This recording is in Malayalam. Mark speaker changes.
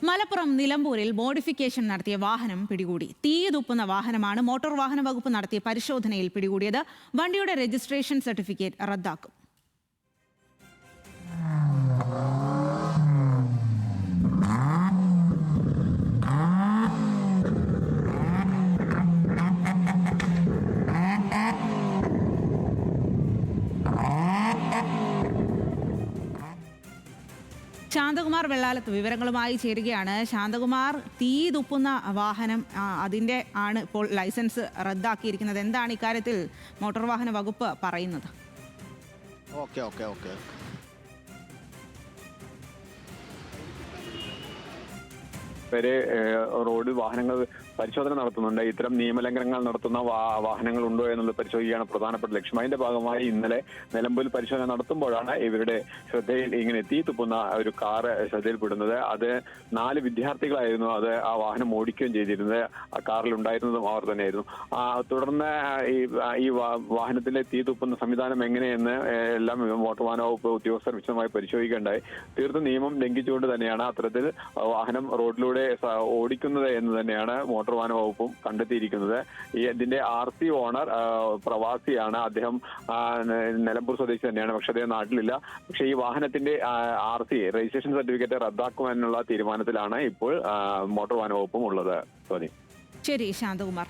Speaker 1: മലപ്പുറം നിലമ്പൂരിൽ മോഡിഫിക്കേഷൻ നടത്തിയ വാഹനം പിടികൂടി. തീതുപ്പുന്ന വാഹനമാണ് മോട്ടോർ വാഹന വകുപ്പ് നടത്തിയ പരിശോധനയിൽ പിടികൂടിയത്. വണ്ടിയുടെ രജിസ്ട്രേഷൻ സർട്ടിഫിക്കറ്റ് റദ്ദാക്കും. ശാന്തകുമാർ വെള്ളാലത്ത് വിവരങ്ങളുമായി ചേരുകയാണ്. ശാന്തകുമാർ, തീ തുപ്പുന്ന വാഹനം അതിൻ്റെ ആണ് ഇപ്പോൾ ലൈസൻസ് റദ്ദാക്കിയിരിക്കുന്നത്. എന്താണ് ഇക്കാര്യത്തിൽ മോട്ടോർ വാഹന വകുപ്പ് പറയുന്നത്?
Speaker 2: ഓക്കെ ഓക്കെ ഓക്കെ വരെ റോഡ് വാഹനങ്ങൾ പരിശോധന നടത്തുന്നുണ്ട്. ഇത്തരം നിയമലംഘനങ്ങൾ നടത്തുന്ന വാഹനങ്ങൾ ഉണ്ടോ എന്നുള്ളത് പരിശോധിക്കുകയാണ് പ്രധാനപ്പെട്ട ലക്ഷ്യം. അതിന്റെ ഭാഗമായി ഇന്നലെ നിലമ്പൂരിൽ പരിശോധന നടത്തുമ്പോഴാണ് ഇവരുടെ ശ്രദ്ധയിൽ ഇങ്ങനെ തീ തുപ്പുന്ന ഒരു കാറ് ശ്രദ്ധയിൽപ്പെടുന്നത്. അത് 4 വിദ്യാർത്ഥികളായിരുന്നു അത് ആ വാഹനം ഓടിക്കുകയും ചെയ്തിരുന്നത്. ആ കാറിൽ ഉണ്ടായിരുന്നതും അവർ തന്നെയായിരുന്നു. തുടർന്ന് ഈ വാഹനത്തിലെ തീ തുപ്പുന്ന സംവിധാനം എങ്ങനെയെന്ന് എല്ലാം മോട്ടോർ വാഹന വകുപ്പ് ഉദ്യോഗസ്ഥർ വിശദമായി പരിശോധിക്കേണ്ടായി. തീർത്തും നിയമം ലംഘിച്ചുകൊണ്ട് തന്നെയാണ് അത്തരത്തിൽ വാഹനം റോഡിലൂടെ ഓടിക്കുന്നത് എന്ന് തന്നെയാണ് മോട്ടോർ വാഹന വകുപ്പും കണ്ടെത്തിയിരിക്കുന്നത്. ഇതിന്റെ RC ഓണർ പ്രവാസിയാണ്. അദ്ദേഹം നിലമ്പൂർ സ്വദേശി തന്നെയാണ്. പക്ഷെ അദ്ദേഹം നാട്ടിലില്ല. പക്ഷെ ഈ വാഹനത്തിന്റെ RC രജിസ്ട്രേഷൻ സർട്ടിഫിക്കറ്റ് റദ്ദാക്കുവാനുള്ള തീരുമാനത്തിലാണ് ഇപ്പോൾ മോട്ടോർ വാഹന വകുപ്പും ഉള്ളത്.
Speaker 1: ശരി ശാന്തകുമാർ.